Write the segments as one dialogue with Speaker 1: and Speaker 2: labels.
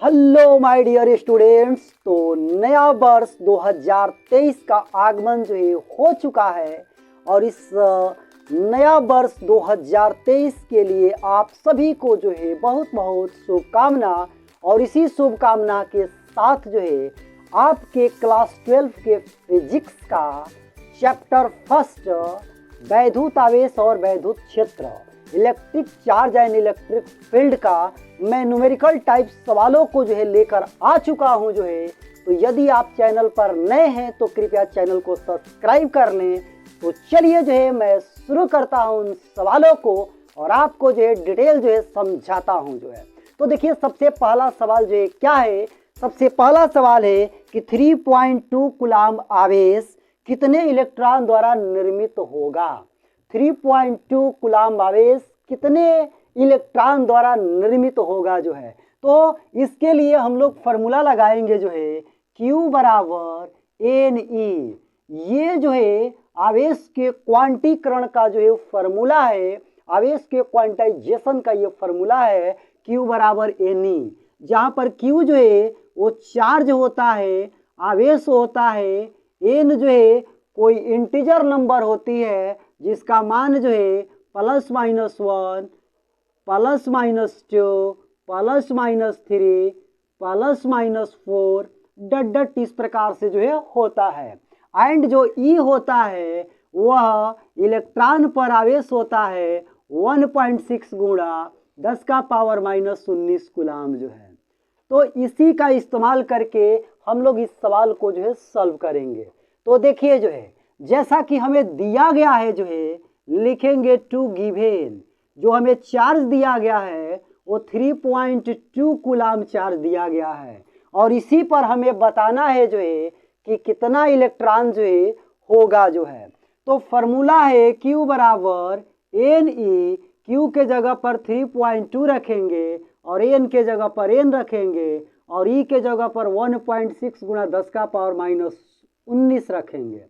Speaker 1: Hello my dear students. तो नया वर्ष 2023 का आगमन जो है हो चुका है और इस नया वर्ष 2023 के लिए आप सभी को जो है बहुत बहुत शुभकामना। और इसी शुभकामना के साथ जो है आपके क्लास 12 के फिजिक्स का चैप्टर फर्स्ट वैद्युत आवेश और वैद्युत क्षेत्र electric charge and electric field का मैं न्यूमेरिकल टाइप सवालों को जो है लेकर आ चुका हूं जो है। तो यदि आप चैनल पर नए हैं तो कृपया चैनल को सब्सक्राइब कर लें। तो चलिए जो है मैं शुरू करता हूं उन सवालों को और आपको जो है डिटेल जो है समझाता हूं जो है। तो देखिए सबसे पहला सवाल जो है क्या है। सबसे पहला सवाल है कि 3.2 कूलाम आवेश कितने इलेक्ट्रॉन द्वारा निर्मित होगा। 3.2 कूलाम आवेश कितने इलेक्ट्रॉन द्वारा निर्मित होगा जो है। तो इसके लिए हम लोग फॉर्मूला लगाएंगे जो है Q बराबर NE। ये जो है आवेश के क्वांटीकरण का जो है फॉर्मूला है, आवेश के क्वांटाइजेशन का ये फॉर्मूला है Q बराबर NE। जहाँ पर Q जो है वो चार्ज होता है, आवेश होता है, N जो है कोई इंटीजर नंबर होती है जिसका मान जो है +-1 +-2 +-3 +-4 डट इस प्रकार से जो है होता है। एंड जो E होता है वह इलेक्ट्रॉन पर आवेश होता है 1.6 गुणा 10⁻⁻19 कूलाम जो है। तो इसी का इस्तेमाल करके हम लोग इस सवाल को जो है सॉल्व करेंगे। तो देखिए जो है जैसा कि हमें दिया गया है जो है लिखेंगे टू गिवेन। जो हमें चार्ज दिया गया है वो 3.2 कूलाम चार्ज दिया गया है और इसी पर हमें बताना है जो है कि कितना इलेक्ट्रॉन जो है होगा जो है। तो फॉर्मूला है Q बराबर NE। Q के जगह पर 3.2 रखेंगे और N के जगह पर N रखेंगे और E के जगह पर 1.6 गुणा 10⁻⁻19 रखेंगे।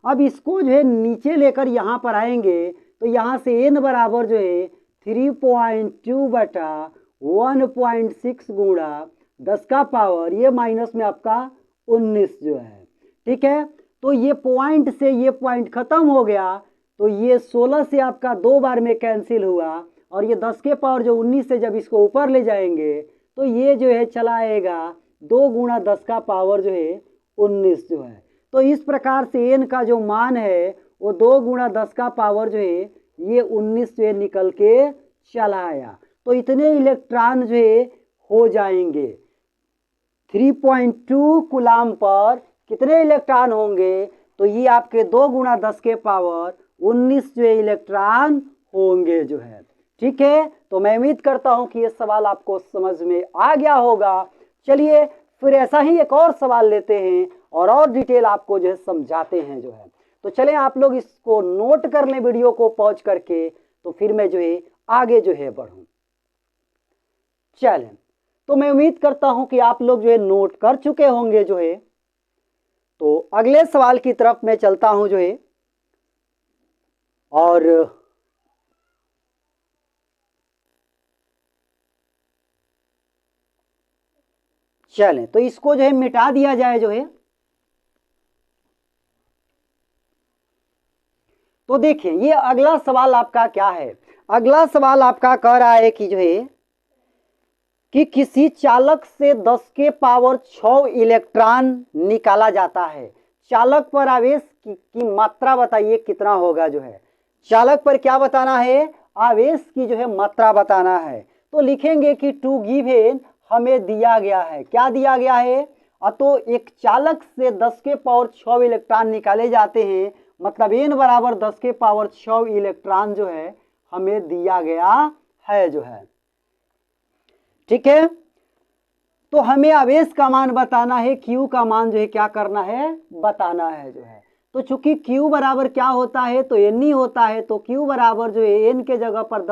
Speaker 1: अब इसको जो है नीचे लेकर यहाँ पर आएंगे तो यहाँ से N बराबर जो है 3.2 बटा 1.6 गुणा 10 का पावर ये माइनस में आपका 19 जो है। ठीक है, तो ये पॉइंट से ये पॉइंट खत्म हो गया तो ये 16 से आपका 2 बार में कैंसिल हुआ और ये 10 के पावर जो 19 से जब इसको ऊपर ले जाएंगे तो ये जो है चला आएगा 2 गुणा 10 का पावर जो है 19 जो है। तो इस प्रकार से N का जो मान है वो 2 गुणा 10 का पावर जो है ये 19 जो है निकल के चला आया। तो इतने इलेक्ट्रॉन जो है हो जाएंगे। 3.2 कूलाम पर कितने इलेक्ट्रॉन होंगे तो ये आपके 2 गुणा 10 के पावर 19 जो है इलेक्ट्रॉन होंगे जो है। ठीक है, तो मैं उम्मीद करता हूं कि ये सवाल आपको समझ में आ गया होगा। चलिए फिर ऐसा ही एक और सवाल लेते हैं और डिटेल आपको जो है समझाते हैं जो है। तो चलें आप लोग इसको नोट कर लें वीडियो को पॉज करके, तो फिर मैं जो है आगे जो है बढ़ूं। चलें, तो मैं उम्मीद करता हूं कि आप लोग जो है नोट कर चुके होंगे जो है। तो अगले सवाल की तरफ मैं चलता हूं जो है और चलें तो इसको जो है मिटा दिया जाए जो है। तो देखिए ये अगला सवाल आपका क्या है। अगला सवाल आपका कह रहा है कि जो है कि किसी चालक से 10 के पावर 6 इलेक्ट्रॉन निकाला जाता है। चालक पर आवेश की मात्रा बताइए कितना होगा जो है। चालक पर क्या बताना है, आवेश की जो है मात्रा बताना है। तो लिखेंगे कि टू गिवन हमें दिया गया है, क्या दिया गया है, तो एक चालक से 10 के पावर 6 इलेक्ट्रॉन निकाले जाते हैं, मतलब N बराबर 10 के पावर 6 इलेक्ट्रॉन जो है हमें दिया गया है जो है। ठीक है, तो हमें आवेश का मान बताना है, Q का मान जो है क्या करना है, बताना है जो है। तो चूंकि Q बराबर क्या होता है तो NE होता है, तो Q बराबर जो है N के जगह पर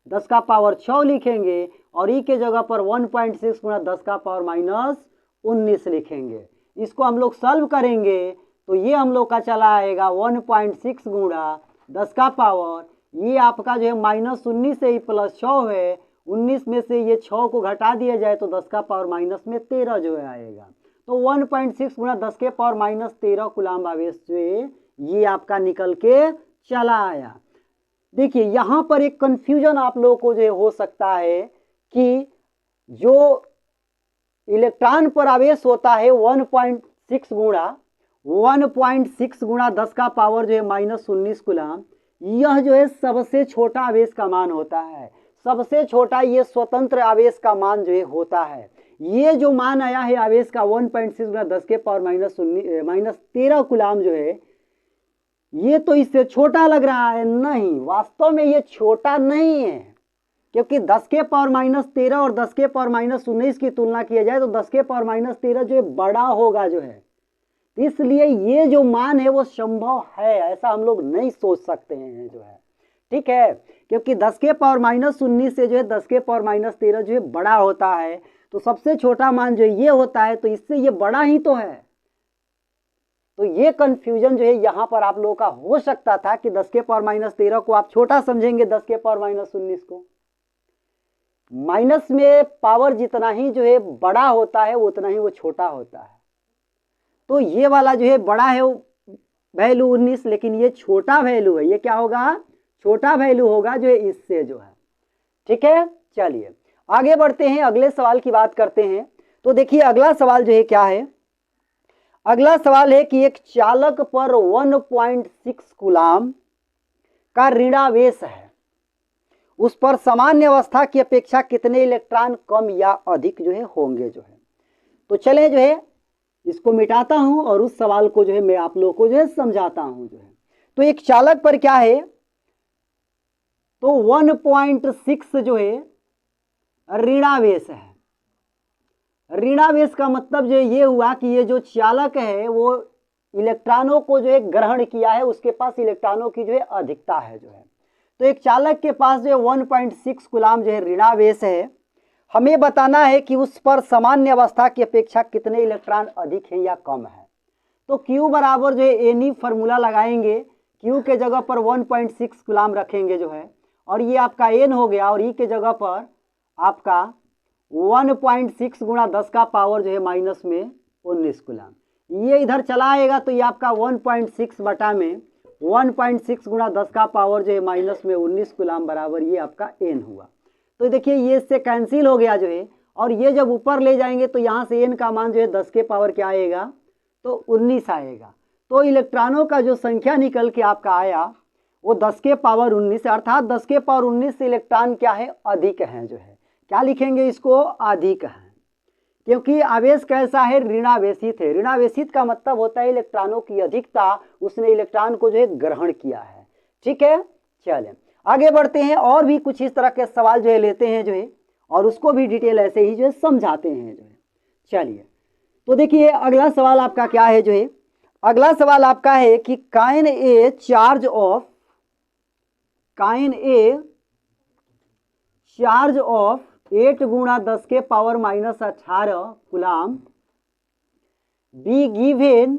Speaker 1: 10 का पावर 6 लिखेंगे और E के जगह पर 1.6 गुणा 10 का पावर -19 लिखेंगे। इसको हम लोग सॉल्व करेंगे तो ये हम लोग का चला आएगा 1.6 गुणा 10 का पावर, ये आपका जो है -19 से ही +6 है 19 में से ये 6 को घटा दिया जाए तो 10 का पावर माइनस में 13 जो है आएगा। तो 1.6 गुणा 10 के पावर माइनस 13 कूलाम आवेश जो है ये आपका निकल के चला आया। देखिए यहाँ पर एक कंफ्यूजन आप लोगों को जो हो सकता है कि जो इलेक्ट्रॉन पर आवेश होता है 1.6 गुणा 10 का पावर जो है माइनस 19 कूलाम, यह जो है सबसे छोटा आवेश का मान होता है। सबसे छोटा ये स्वतंत्र आवेश का मान जो है होता है। ये जो मान आया है आवेश का 1.6 गुणा 10 के पावर माइनस 13 कूलाम जो है, ये तो इससे छोटा लग रहा है। नहीं, वास्तव में ये छोटा नहीं है, क्योंकि 10 के पावर माइनस 13 और 10 के पावर माइनस 19 की तुलना किया जाए तो 10 के पावर माइनस 13 जो है बड़ा होगा जो है। इसलिए ये जो मान है वो संभव है, ऐसा हम लोग नहीं सोच सकते हैं जो है, ठीक है। क्योंकि 10 के पावर माइनस 19 से जो है 10 के पावर माइनस 13 जो है बड़ा होता है, तो सबसे छोटा मान जो ये होता है, तो इससे ये बड़ा ही तो है। तो ये कंफ्यूजन जो है यहाँ पर आप लोगों का हो सकता था कि 10 के पावर माइनस 13 को आप छोटा समझेंगे 10 के पावर माइनस 19 को। माइनस में पावर जितना ही जो है बड़ा होता है उतना ही वो छोटा होता है। तो ये वाला जो है बड़ा है वैल्यू 19, लेकिन ये छोटा वैल्यू है। ये क्या होगा? छोटा वैल्यू होगा जो है इससे जो है, ठीक है। चलिए आगे बढ़ते हैं, अगले सवाल की बात करते हैं। तो देखिए अगला सवाल जो है क्या है, अगला सवाल है कि एक चालक पर 1.6 कूलाम का ऋणावेश है, उस पर सामान्य अवस्था की अपेक्षा कितने इलेक्ट्रॉन कम या अधिक जो है होंगे जो है। तो चले जो है इसको मिटाता हूं और उस सवाल को जो है मैं आप लोगों को जो है समझाता हूं जो है। तो एक चालक पर क्या है, तो 1.6 जो है ऋणावेश है। ऋणावेश का मतलब जो ये हुआ कि ये जो चालक है वो इलेक्ट्रॉनों को जो है ग्रहण किया है, उसके पास इलेक्ट्रॉनों की जो है अधिकता है जो है। तो एक चालक के पास जो है 1.6 कूलाम जो है ऋणावेश है। हमें बताना है कि उस पर सामान्य अवस्था की अपेक्षा कितने इलेक्ट्रॉन अधिक हैं या कम है। तो Q बराबर जो है एनी फार्मूला लगाएंगे, Q के जगह पर 1.6 कूलाम रखेंगे जो है, और ये आपका N हो गया, और E के जगह पर आपका 1.6 गुणा 10 का पावर जो है माइनस में 19 कूलाम। ये इधर चला आएगा तो ये आपका 1.6 बटा में 1.6 गुणा 10 का पावर जो है माइनस में 19 कूलाम बराबर ये आपका N हुआ। तो देखिए ये इससे कैंसिल हो गया जो है, और ये जब ऊपर ले जाएंगे तो यहाँ से N का मान जो है 10 के पावर क्या आएगा, तो 19 आएगा। तो इलेक्ट्रॉनों का जो संख्या निकल के आपका आया वो 10 के पावर 19, अर्थात 10 के पावर 19 से इलेक्ट्रॉन क्या है, अधिक है जो है। क्या लिखेंगे इसको, अधिक है, क्योंकि आवेश कैसा है, ऋणावेशित है। ऋणावेशित का मतलब होता है इलेक्ट्रॉनों की अधिकता, उसने इलेक्ट्रॉन को जो है ग्रहण किया है, ठीक है। चलें आगे बढ़ते हैं, और भी कुछ इस तरह के सवाल जो है लेते हैं जो है, और उसको भी डिटेल ऐसे ही जो है समझाते हैं जो है। चलिए तो देखिए अगला सवाल आपका क्या है जो है, अगला सवाल आपका है कि काइन ए चार्ज ऑफ 8 गुणा 10 के power minus 18 coulomb be given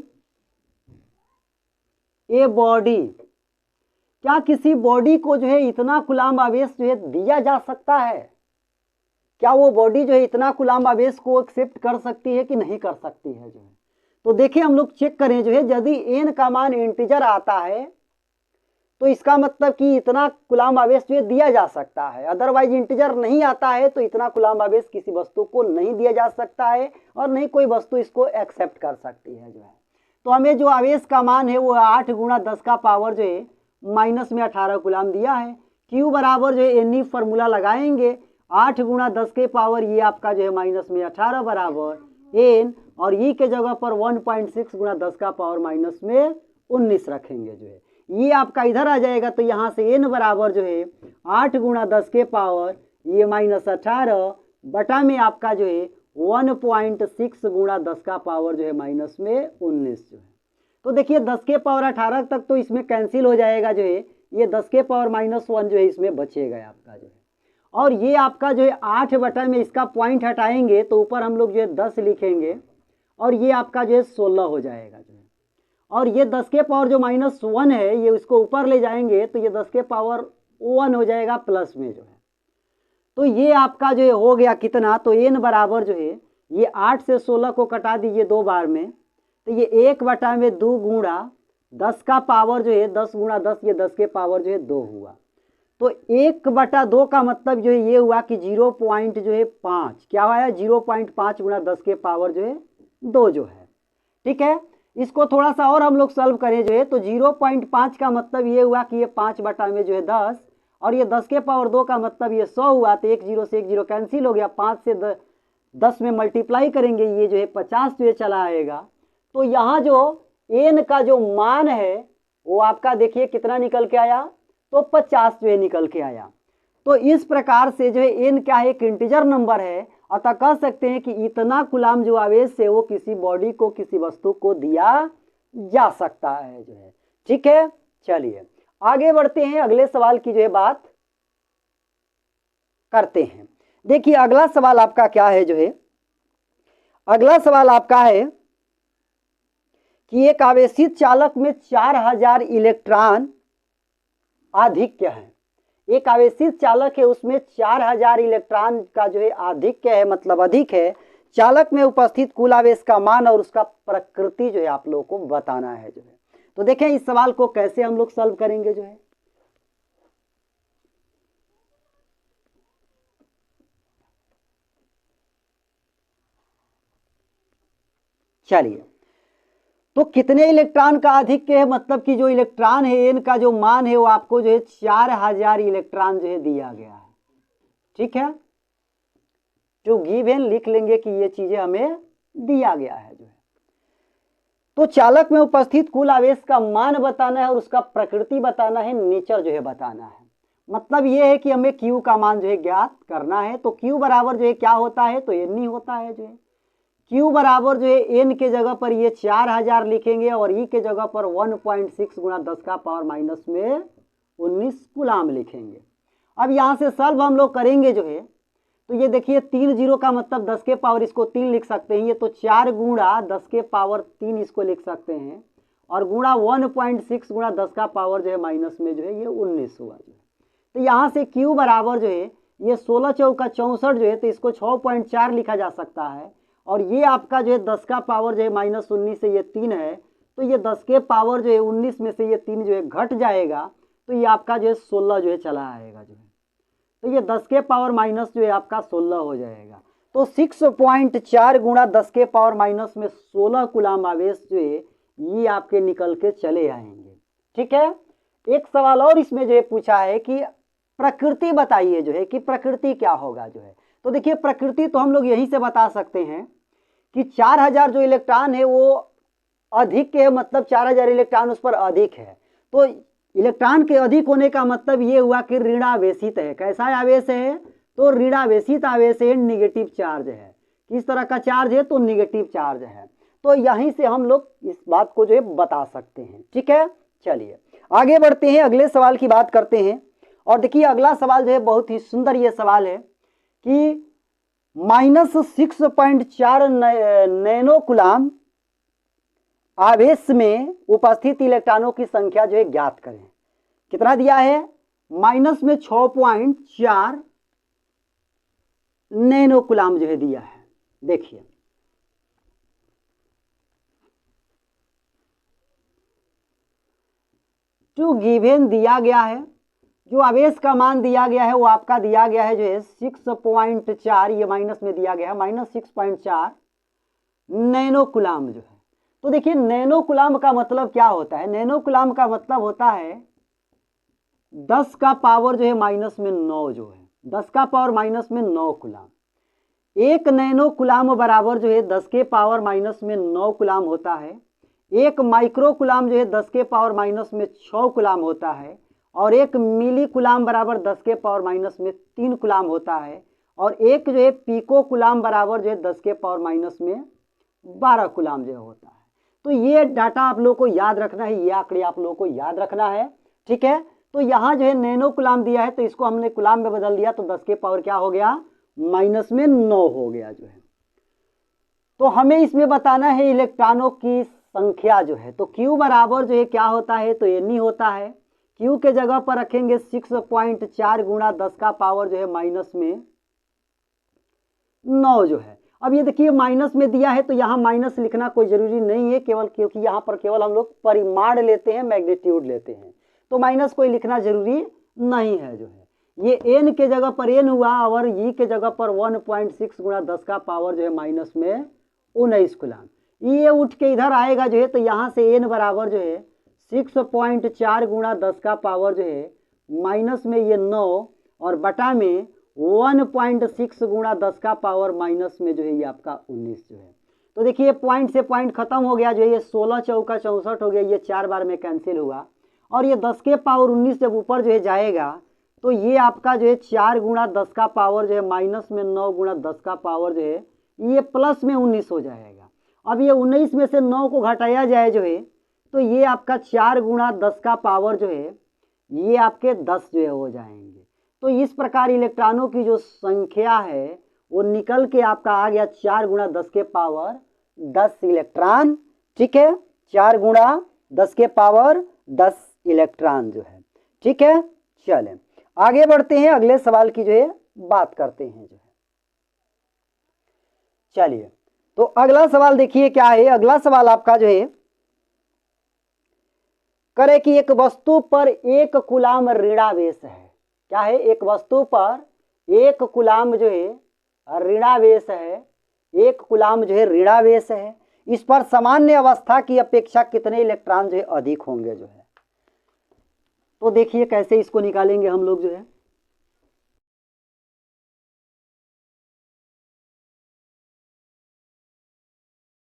Speaker 1: a body. क्या किसी बॉडी को जो है इतना कूलाम आवेश जो है दिया जा सकता है? क्या वो बॉडी जो है इतना कूलाम आवेश को एक्सेप्ट कर सकती है कि नहीं कर सकती है जो है। तो देखिए हम लोग चेक करें जो है, यदि एन का मान इंटीजर आता है तो इसका मतलब कि इतना कूलाम आवेश जो है दिया जा सकता है। अदरवाइज इंटीजर नहीं आता है तो इतना कूलाम आवेश किसी वस्तु को नहीं दिया जा सकता है, और नहीं कोई वस्तु इसको एक्सेप्ट कर सकती है जो है। तो हमें जो आवेश का मान है वो 8 गुणा 10 का पावर जो है माइनस में 18 कूलाम दिया है। Q बराबर जो है एनी फार्मूला लगाएंगे, 8 गुणा 10 के पावर ये आपका जो है माइनस में 18 बराबर N, और E के जगह पर 1.6 गुणा 10 का पावर माइनस में 19 रखेंगे जो है। ये आपका इधर आ जाएगा, तो यहाँ से N बराबर जो है 8 गुणा 10 के पावर ये माइनस 18 बटा में आपका जो है 1.6 गुणा 10 का पावर जो है माइनस में 19 जो है। तो देखिए 10 के पावर 18 तक तो इसमें कैंसिल हो जाएगा जो है, ये 10 के पावर माइनस 1 जो है इसमें बचेगा आपका जो है। और ये आपका जो है 8 बटा में इसका पॉइंट हटाएंगे तो ऊपर हम लोग जो है 10 लिखेंगे, और ये आपका जो है 16 हो जाएगा जो है। और ये 10 के पावर जो माइनस 1 है ये इसको ऊपर ले जाएंगे तो ये 10 के पावर 1 हो जाएगा प्लस में जो है। तो ये आपका जो है हो गया कितना, तो n बराबर जो है ये 8 से 16 को कटा दीजिए 2 बार में, तो ये 1/2 गुणा 10 का पावर जो है 10 गुणा 10, ये 10 के पावर जो है 2 हुआ। तो 1/2 का मतलब जो है ये हुआ कि 0.5 क्या हुआ है, 0.5 गुणा 10 के पावर जो है 2 जो है। ठीक है, इसको थोड़ा सा और हम लोग सॉल्व करें जो है, तो 0.5 का मतलब ये हुआ कि ये 5/में जो है 10, और ये 10 के पावर 2 का मतलब ये 100 हुआ। तो 1 0 से 1 0 कैंसिल हो गया, 5 से 10 में मल्टीप्लाई करेंगे, ये जो है 50 जो है चला आएगा। तो यहाँ जो n का जो मान है वो आपका देखिए कितना निकल के आया, तो 50 जो है निकल के आया। तो इस प्रकार से जो है n क्या है, एक इंटीजर नंबर है, अतः कह सकते हैं कि इतना कूलाम जो आवेश है वो किसी बॉडी को, किसी वस्तु को दिया जा सकता है जो है। ठीक है, चलिए आगे बढ़ते हैं, अगले सवाल की जो है बात करते हैं। देखिए अगला सवाल आपका क्या है जो है, अगला सवाल आपका है कि एक आवेशित चालक में 4000 इलेक्ट्रॉन आधिक्य है। एक आवेशित चालक है उसमें 4000 इलेक्ट्रॉन का जो है आधिक्य है, मतलब अधिक है। चालक में उपस्थित कुल आवेश का मान और उसका प्रकृति जो है आप लोगों को बताना है जो है। तो देखें इस सवाल को कैसे हम लोग सॉल्व करेंगे जो है। चलिए, तो कितने इलेक्ट्रॉन का आधिक्य है, मतलब कि जो इलेक्ट्रॉन है n का जो मान है वो आपको जो है 4000 इलेक्ट्रॉन जो है दिया गया है। ठीक है, टू गिवन लिख लेंगे कि ये चीजें हमें दिया गया है जो है। तो चालक में उपस्थित कुल आवेश का मान बताना है और उसका प्रकृति बताना है, नेचर जो है बताना है। मतलब ये है कि हमें Q का मान जो है ज्ञात करना है। तो Q बराबर जो है क्या होता है, तो n ही होता है जो है। Q बराबर जो है n के जगह पर ये 4000 लिखेंगे और E के जगह पर 1.6 गुणा 10 का पावर माइनस में 19 कूलाम लिखेंगे। अब यहाँ से सॉल्व हम लोग करेंगे जो है, तो ये देखिए 3 0 का मतलब 10 के पावर इसको 3 लिख सकते हैं, ये तो 4 गुणा 10 के पावर 3 इसको लिख सकते हैं, और गुणा 1.6 गुणा 10 का पावर जो है माइनस में जो है ये 19 हुआ जो है। तो यहाँ से Q बराबर जो है ये 16 चौका 64 जो है, तो इसको 6.4 लिखा जा सकता है। और ये आपका जो है 10 का पावर जो है माइनस 19 से ये 3 है, तो ये 10 के पावर जो है 19 में से ये 3 जो है घट जाएगा, तो ये आपका जो है 16 जो है चला आएगा जो है। तो ये 10 के पावर माइनस जो है आपका 16 हो जाएगा। तो 6.4 गुणा 10 के पावर माइनस में 16 कूलाम आवेश जो है ये आपके निकल के चले आएंगे। ठीक है, एक सवाल और इसमें जो है पूछा है कि प्रकृति बताइए जो है, कि प्रकृति क्या होगा जो है। तो देखिए प्रकृति तो हम लोग यहीं से बता सकते हैं कि 4000 जो इलेक्ट्रॉन है वो अधिक है, मतलब 4000 इलेक्ट्रॉन उस पर अधिक है। तो इलेक्ट्रॉन के अधिक होने का मतलब ये हुआ कि ऋणावेशित है। कैसा आवेश है, तो ऋणावेशित आवेश है, निगेटिव चार्ज है। किस तरह का चार्ज है, तो निगेटिव चार्ज है। तो यहीं से हम लोग इस बात को जो है बता सकते हैं। ठीक है, चलिए आगे बढ़ते हैं, अगले सवाल की बात करते हैं। और देखिए अगला सवाल जो है बहुत ही सुंदर ये सवाल है कि -6.4 नैनो कूलाम आवेश में उपस्थित इलेक्ट्रॉनों की संख्या जो है ज्ञात करें। कितना दिया है, माइनस में 6.4 नैनो कूलाम जो है दिया है। देखिए टू गिवन दिया गया है, जो आवेश का मान दिया गया है वो आपका दिया गया है जो है 6.4, ये माइनस में दिया गया है -6.4 नैनो कूलाम जो है। तो देखिए नैनो कूलाम का मतलब क्या होता है, नैनो कूलाम का मतलब होता है 10 का पावर जो है माइनस में 9 जो है, 10 का पावर माइनस में 9 कूलाम। एक नैनो कूलाम बराबर जो है 10 के पावर माइनस में 9 कूलाम होता है। एक माइक्रो कूलाम जो है 10 के पावर माइनस में 6 कूलाम होता है। और एक मिली कूलाम बराबर 10 के पावर माइनस में 3 कूलाम होता है। और एक जो है पीको कूलाम बराबर जो है 10 के पावर माइनस में 12 कूलाम जो होता है। तो ये डाटा आप लोगों को याद रखना है, ये आंकड़े आप लोगों को याद रखना है। ठीक है, तो यहाँ जो है नैनो कूलाम दिया है तो इसको हमने कूलाम में बदल दिया, तो 10 के पावर क्या हो गया, माइनस में 9 हो गया जो है। तो हमें इसमें बताना है इलेक्ट्रॉनों की संख्या जो है। तो Q बराबर जो है क्या होता है, तो n ही होता है। Q के जगह पर रखेंगे 6.4 गुणा 10 का पावर जो है माइनस में 9 जो है। अब ये देखिए माइनस में दिया है तो यहाँ माइनस लिखना कोई जरूरी नहीं है, केवल क्योंकि यहाँ पर केवल हम लोग परिमाण लेते हैं, मैग्नीट्यूड लेते हैं, तो माइनस कोई लिखना जरूरी नहीं है जो है। ये n के जगह पर n हुआ और e के जगह पर 1.6 गुणा 10 का पावर जो है माइनस में 19 कूलाम। ये उठ के इधर आएगा जो है, तो यहाँ से n बराबर जो है 6.4 गुणा 10 का पावर जो है माइनस में ये 9 और बटा में 1.6 गुणा 10 का पावर माइनस में जो है ये आपका 19 जो है। तो देखिए पॉइंट से पॉइंट खत्म हो गया जो है, ये 16 चौका 64 हो गया, ये 4 बार में कैंसिल हुआ और ये 10 के पावर 19 जब ऊपर जो है जाएगा तो ये आपका जो है 4 गुणा 10 का पावर जो है माइनस में 9 गुणा 10 का पावर जो है ये प्लस में 19 हो जाएगा। अब ये 19 में से 9 को घटाया जाए जो है तो ये आपका 4 गुणा 10 का पावर जो है ये आपके 10 जो है हो जाएंगे। तो इस प्रकार इलेक्ट्रॉनों की जो संख्या है वो निकल के आपका आ गया 4 गुणा 10 के पावर 10 इलेक्ट्रॉन। ठीक है, 4 गुणा 10 के पावर 10 इलेक्ट्रॉन जो है। ठीक है, चलें आगे बढ़ते हैं, अगले सवाल की जो है बात करते हैं जो है। चलिए तो अगला सवाल देखिए क्या है। अगला सवाल आपका जो है करे कि एक वस्तु पर 1 कूलाम ऋणावेश है। क्या है? एक वस्तु पर 1 कूलाम जो है ऋणावेश है, 1 कूलाम जो है ऋणावेश है। इस पर सामान्य अवस्था की अपेक्षा कितने इलेक्ट्रॉन जो है अधिक होंगे जो है। तो देखिए कैसे इसको निकालेंगे हम लोग जो है।